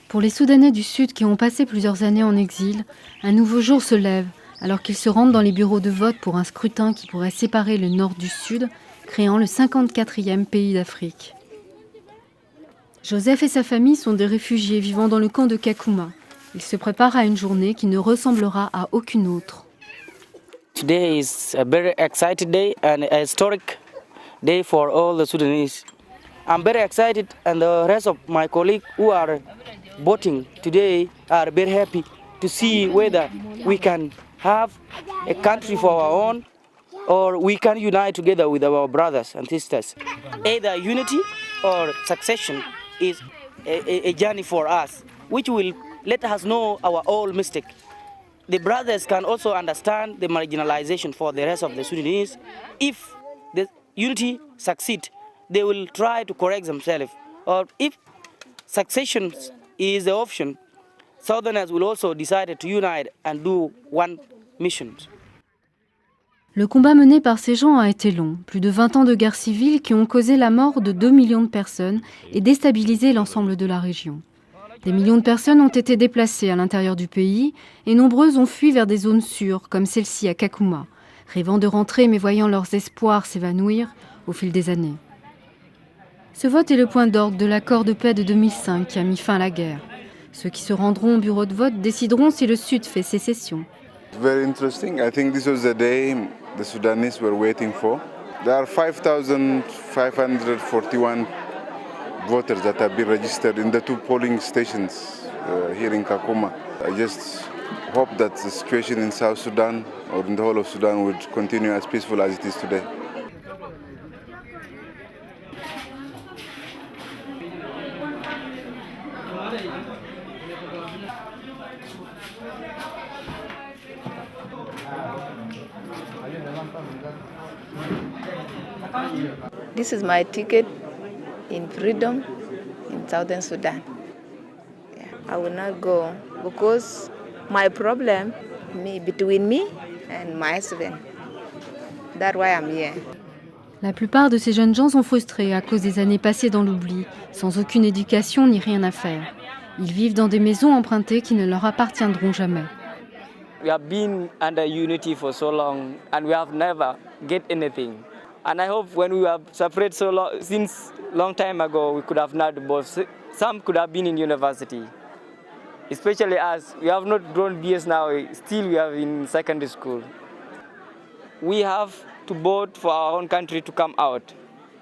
Pour les Soudanais du Sud qui ont passé plusieurs années en exil, un nouveau jour se lève alors qu'ils se rendent dans les bureaux de vote pour un scrutin qui pourrait séparer le nord du sud, créant le 54e pays d'Afrique. Joseph et sa famille sont des réfugiés vivant dans le camp de Kakuma. Ils se préparent à une journée qui ne ressemblera à aucune autre. Today is a very exciting day and a historic day for all the Sudanese. I'm very excited and the rest of my colleagues who are voting today are very happy to see whether we can have a country for our own or we can unite together with our brothers and sisters. Either unity or succession is a journey for us, which will let us know our own mistake. The brothers can also understand the marginalization for the rest of the Sudanese. If the unity succeeds, they will try to correct themselves. Or if succession is the option, Southerners will also decide to unite and do one mission. Le combat mené par ces gens a été long, plus de 20 ans de guerre civile qui ont causé la mort de 2 millions de personnes et déstabilisé l'ensemble de la région. Des millions de personnes ont été déplacées à l'intérieur du pays et nombreuses ont fui vers des zones sûres, comme celle-ci à Kakuma, rêvant de rentrer mais voyant leurs espoirs s'évanouir au fil des années. Ce vote est le point d'orgue de l'accord de paix de 2005 qui a mis fin à la guerre. Ceux qui se rendront au bureau de vote décideront si le Sud fait sécession. Very interesting. I think this was the day the Sudanese were waiting for. There are 5,541 voters that have been registered in the 2 polling stations here in Kakuma. I just hope that the situation in South Sudan or in the whole of Sudan would continue as peaceful as it is today. This is my ticket in freedom in Southern Sudan. Yeah, I will not go because my problem between me and my husband. That's why I'm here. La plupart de ces jeunes gens sont frustrés à cause des années passées dans l'oubli, sans aucune éducation ni rien à faire. Ils vivent dans des maisons empruntées qui ne leur appartiendront jamais. We have been under unity for so long and we have never get anything. And I hope when we were separate so long, since long time ago, we could have not both. Some could have been in university, especially us. We have not grown years now. Still, we are in secondary school. We have to vote for our own country to come out.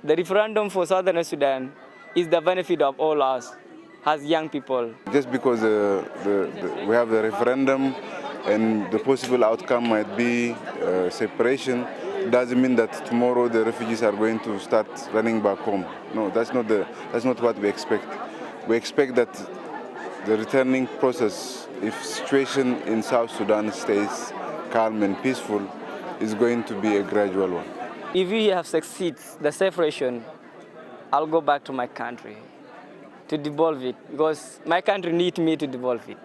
The referendum for Southern Sudan is the benefit of all us as young people. Just because we have the referendum and the possible outcome might be separation, doesn't mean that tomorrow the refugees are going to start running back home. No, that's not what we expect. We expect that the returning process, if situation in South Sudan stays calm and peaceful, is going to be a gradual one. If we have succeeded the separation, I'll go back to my country to devolve it because my country needs me to devolve it.